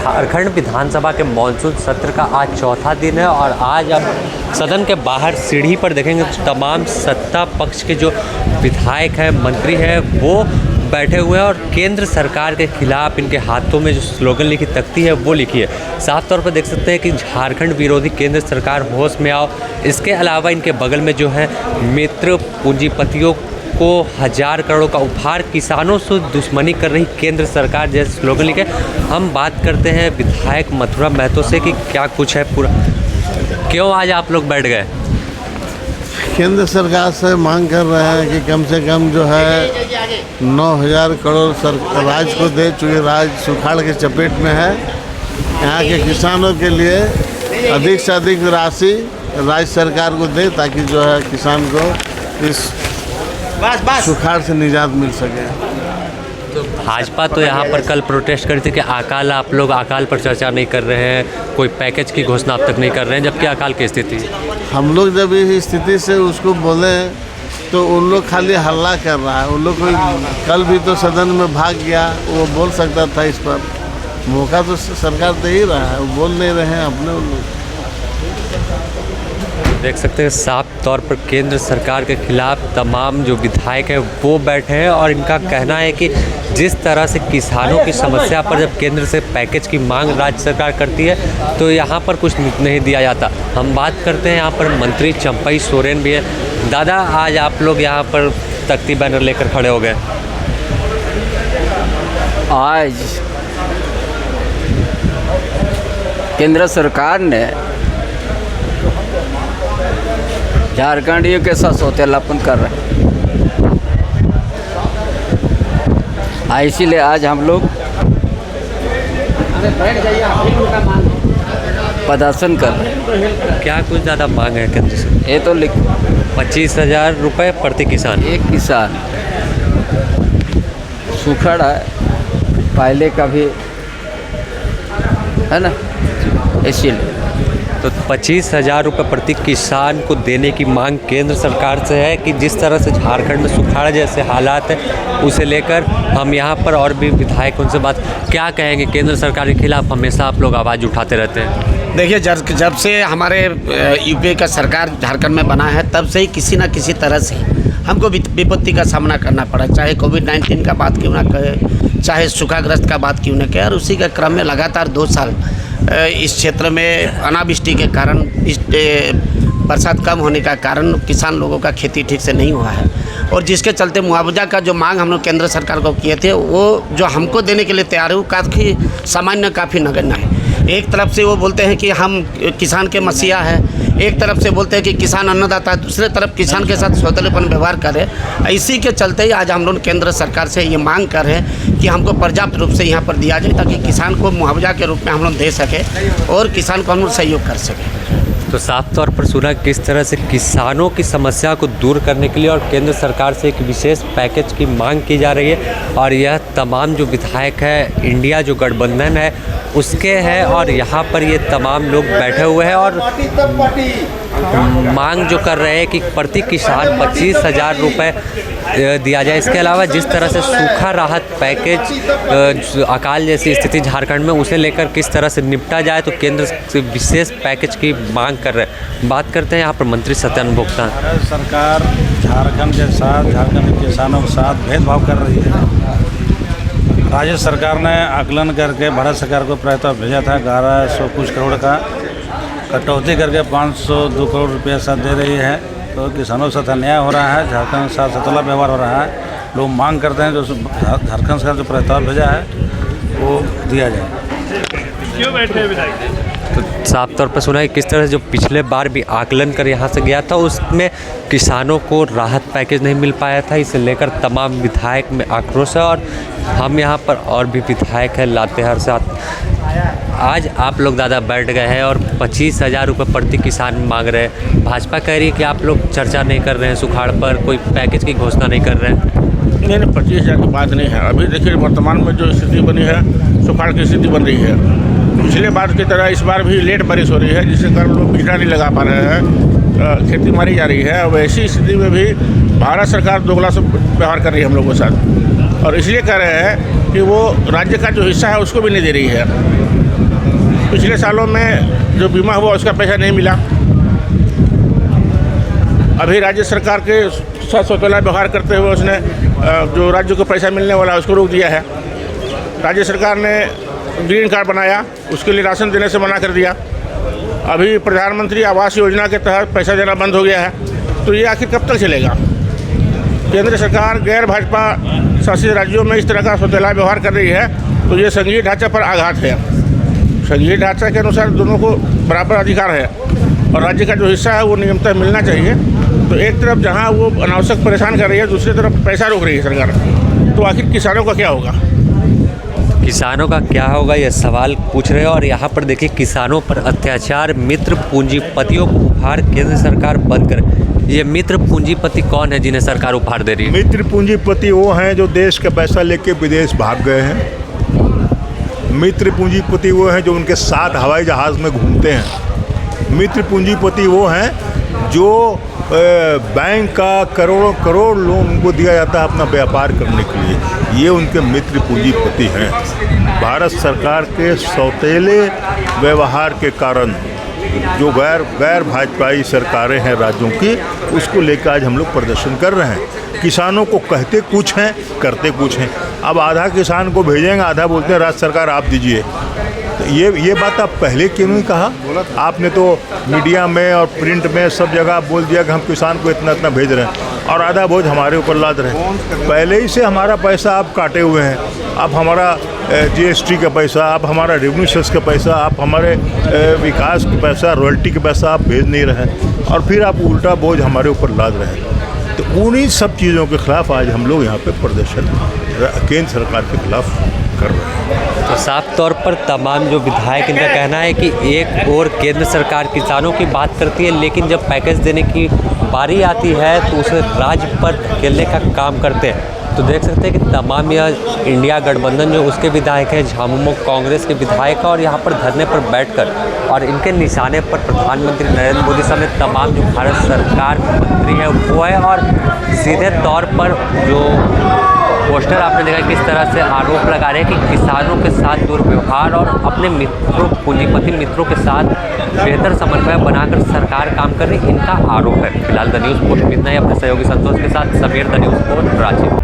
झारखंड विधानसभा के मॉनसून सत्र का आज चौथा दिन है और आज अब सदन के बाहर सीढ़ी पर देखेंगे तो तमाम सत्ता पक्ष के जो विधायक हैं, मंत्री हैं, वो बैठे हुए हैं और केंद्र सरकार के खिलाफ इनके हाथों में जो स्लोगन लिखी तख्ती है वो लिखी है। साफ तौर पर देख सकते हैं कि झारखंड विरोधी केंद्र सरकार होश में आओ। इसके अलावा इनके बगल में जो है मित्र पूंजीपतियों को 1000 करोड़ का उपहार, किसानों से दुश्मनी कर रही केंद्र सरकार जैसे स्लोगन लिखे। हम बात करते हैं विधायक मथुरा महतो से कि क्या कुछ है पूरा, क्यों आज आप लोग बैठ गए? केंद्र सरकार से मांग कर रहे हैं कि कम से कम जो है 9000 करोड़ राज्य को दे, चूँकि राज्य सुखाड़ के चपेट में है। यहाँ के किसानों के लिए अधिक से अधिक राशि राज्य सरकार को दे ताकि जो है किसान को इस सुखाड़ से निजात मिल सके। तो भाजपा तो यहाँ पर कल प्रोटेस्ट करी थी कि अकाल, आप लोग अकाल पर चर्चा नहीं कर रहे हैं, कोई पैकेज की घोषणा अब तक नहीं कर रहे हैं, जबकि अकाल की स्थिति। हम लोग जब इस स्थिति से उसको बोले तो उन लोग खाली हल्ला कर रहा है। उन लोग को कल भी तो सदन में भाग गया, वो बोल सकता था। इस पर मौका तो सरकार दे ही रहा है, वो बोल नहीं रहे हैं अपने। उन लोग देख सकते हैं साफ तौर पर केंद्र सरकार के खिलाफ तमाम जो विधायक हैं वो बैठे हैं और इनका कहना है कि जिस तरह से किसानों की समस्या पर जब केंद्र से पैकेज की मांग राज्य सरकार करती है तो यहाँ पर कुछ नहीं दिया जाता। हम बात करते हैं यहाँ पर मंत्री चंपई सोरेन भी है। दादा, आज आप लोग यहाँ पर तख्ती बैनर लेकर खड़े हो गए। आज केंद्र सरकार ने झारखंडियों के साथ सौतेलापन कर रहे हैं, इसीलिए आज हम लोग प्रदर्शन कर रहे हैं। क्या कुछ ज़्यादा मांग है केंद्र से? ये तो लिख 25,000 रुपये प्रति किसान। एक किसान सुखड़ है, पहले का भी है ना, इसीलिए तो 25,000 रुपये प्रति किसान को देने की मांग केंद्र सरकार से है कि जिस तरह से झारखंड में सुखाड़ जैसे हालात है उसे लेकर हम यहाँ पर और भी विधायक उनसे बात क्या कहेंगे। केंद्र सरकार के खिलाफ हमेशा आप लोग आवाज़ उठाते रहते हैं। देखिए, जब से हमारे यूपी का सरकार झारखंड में बना है तब से ही किसी न किसी तरह से हमको विपत्ति का सामना करना पड़ा, चाहे कोविड-19 का बात क्यों ना कहे, चाहे सूखाग्रस्त का बात क्यों ना कहे। और उसी के क्रम में लगातार 2 साल इस क्षेत्र में अनावृष्टि के कारण, इस बरसात कम होने का कारण किसान लोगों का खेती ठीक से नहीं हुआ है और जिसके चलते मुआवजा का जो मांग हम लोग केंद्र सरकार को किए थे वो जो हमको देने के लिए तैयार है वो काफ़ी सामान्य, काफ़ी नगण्य है। एक तरफ से वो बोलते हैं कि हम किसान के मसीहा हैं, एक तरफ से बोलते हैं कि किसान अन्नदाता है, दूसरे तरफ किसान के साथ सौतेलेपन व्यवहार करें। इसी के चलते ही आज हम लोग केंद्र सरकार से ये मांग कर रहे हैं कि हमको पर्याप्त रूप से यहाँ पर दिया जाए ताकि किसान को मुआवजा के रूप में हम लोग दे सकें और किसान को हम लोग सहयोग कर सकें। तो साफ तौर पर सुना किस तरह से किसानों की समस्या को दूर करने के लिए और केंद्र सरकार से एक विशेष पैकेज की मांग की जा रही है और यह तमाम जो विधायक है, इंडिया जो गठबंधन है उसके हैं और यहाँ पर ये तमाम लोग बैठे हुए हैं और मांग जो कर रहे हैं कि प्रति किसान 25,000 रुपये दिया जाए। इसके अलावा जिस तरह से सूखा राहत पैकेज, अकाल जैसी स्थिति झारखंड में उसे लेकर किस तरह से निपटा जाए तो केंद्र से विशेष पैकेज की मांग कर रहे हैं। बात करते हैं यहाँ पर मंत्री सत्यानंद भोक्ता। सरकार झारखंड के साथ, झारखंड के किसानों के साथ भेदभाव कर रही है। राज्य सरकार ने आकलन करके भारत सरकार को प्रस्ताव भेजा था 1100 कुछ करोड़ का, कटौती करके 502 करोड़ रुपया साथ दे रही है। तो किसानों के साथ अन्याय हो रहा है, झारखंड के साथ सतला व्यवहार हो रहा है। लोग मांग करते हैं जो झारखंड सरकार जो प्रस्ताव भेजा है वो दिया जाए। क्यों बैठे विधायक? तो साफ तौर पर सुना है किस तरह से जो पिछले बार भी आकलन कर यहाँ से गया था उसमें किसानों को राहत पैकेज नहीं मिल पाया था, इसे लेकर तमाम विधायक में आक्रोश है और हम यहाँ पर और भी विधायक हैं लातेहार से। आज आप लोग दादा बैठ गए हैं और 25,000 रुपये प्रति किसान मांग रहे हैं। भाजपा कह रही है कि आप लोग चर्चा नहीं कर रहे हैं सुखाड़ पर, कोई पैकेज की घोषणा नहीं कर रहे हैं। नहीं, 25,000 की बात नहीं है। अभी देखिए वर्तमान में जो स्थिति बनी है, सुखाड़ की स्थिति बन रही है। पिछले बार की तरह इस बार भी लेट बारिश हो रही है जिससे कारण लोग बिजली नहीं लगा पा रहे हैं, खेती मारी जा रही है। और ऐसी स्थिति में भी भारत सरकार दोगला से व्यवहार कर रही है हम लोगों के साथ और इसलिए कह रहे हैं कि वो राज्य का जो हिस्सा है उसको भी नहीं दे रही है। पिछले सालों में जो बीमा हुआ उसका पैसा नहीं मिला। अभी राज्य सरकार के साथ सौतेला व्यवहार करते हुए उसने जो राज्य को पैसा मिलने वाला है उसको रोक दिया है। राज्य सरकार ने ग्रीन कार्ड बनाया, उसके लिए राशन देने से मना कर दिया। अभी प्रधानमंत्री आवास योजना के तहत पैसा देना बंद हो गया है। तो ये आखिर कब तक चलेगा? केंद्र सरकार गैर भाजपा शासित राज्यों में इस तरह का सौतेला व्यवहार कर रही है, तो ये संघीय ढांचा पर आघात है। संघीय ढांचा के अनुसार दोनों को बराबर अधिकार है और राज्य का जो हिस्सा है वो नियमतः मिलना चाहिए। तो एक तरफ जहां वो अनावश्यक परेशान कर रही है, दूसरी तरफ पैसा रोक रही है सरकार। तो आखिर किसानों का क्या होगा? किसानों का क्या होगा, ये सवाल पूछ रहे हैं। और यहाँ पर देखिए, किसानों पर अत्याचार, मित्र पूंजीपतियों को उपहार केंद्र सरकार बंद करे। ये मित्र पूंजीपति कौन है जिन्हें सरकार उपहार दे रही है? मित्र पूंजीपति वो हैं जो देश का पैसा लेके विदेश भाग गए हैं। मित्र पूंजीपति वो हैं जो उनके साथ हवाई जहाज़ में घूमते हैं। मित्र पूंजीपति वो हैं जो बैंक का करोड़ों करोड़ लोन उनको दिया जाता है अपना व्यापार करने के लिए। ये उनके मित्र पूंजीपति हैं। भारत सरकार के सौतेले व्यवहार के कारण जो गैर भाजपाई सरकारें हैं राज्यों की, उसको लेकर आज हम लोग प्रदर्शन कर रहे हैं। किसानों को कहते कुछ हैं, करते कुछ हैं। अब आधा किसान को भेजेंगे, आधा बोलते हैं राज्य सरकार आप दीजिए। तो ये बात आप पहले क्यों नहीं कहा? आपने तो मीडिया में और प्रिंट में सब जगह बोल दिया कि हम किसान को इतना इतना भेज रहे हैं और आधा बोझ हमारे ऊपर लाद रहे हैं। पहले ही से हमारा पैसा आप काटे हुए हैं। आप हमारा GST का पैसा, आप हमारा रेवेन्यू सेस का पैसा, आप हमारे विकास का पैसा, रॉयल्टी का पैसा आप भेज नहीं रहे हैं और फिर आप उल्टा बोझ हमारे ऊपर लाद रहे हैं। तो उन्हीं सब चीज़ों के खिलाफ आज हम लोग यहाँ पे प्रदर्शन केंद्र सरकार के खिलाफ कर रहे हैं। तो साफ तौर पर तमाम जो विधायक, इनका कहना है कि एक और केंद्र सरकार किसानों की बात करती है, लेकिन जब पैकेज देने की बारी आती है तो उसे राज्य पर धकेलने का काम करते हैं। तो देख सकते हैं कि तमाम यह इंडिया गठबंधन जो उसके विधायक हैं, झामुमो कांग्रेस के विधायक हैं, और यहाँ पर धरने पर बैठकर और इनके निशाने पर प्रधानमंत्री नरेंद्र मोदी समेत तमाम जो भारत सरकार के मंत्री हैं वो है। और सीधे तौर पर जो पोस्टर आपने देखा किस तरह से आरोप लगा रहे हैं कि किसानों के साथ दुर्व्यवहार और अपने मित्रों, पूंजीपति मित्रों के साथ बेहतर समन्वय बनाकर सरकार काम कर रही, इनका आरोप है। फिलहाल द न्यूज़ पोस्ट में इतना ही। अपने सहयोगी संतोष के साथ Sameer, the news post, Ranchi.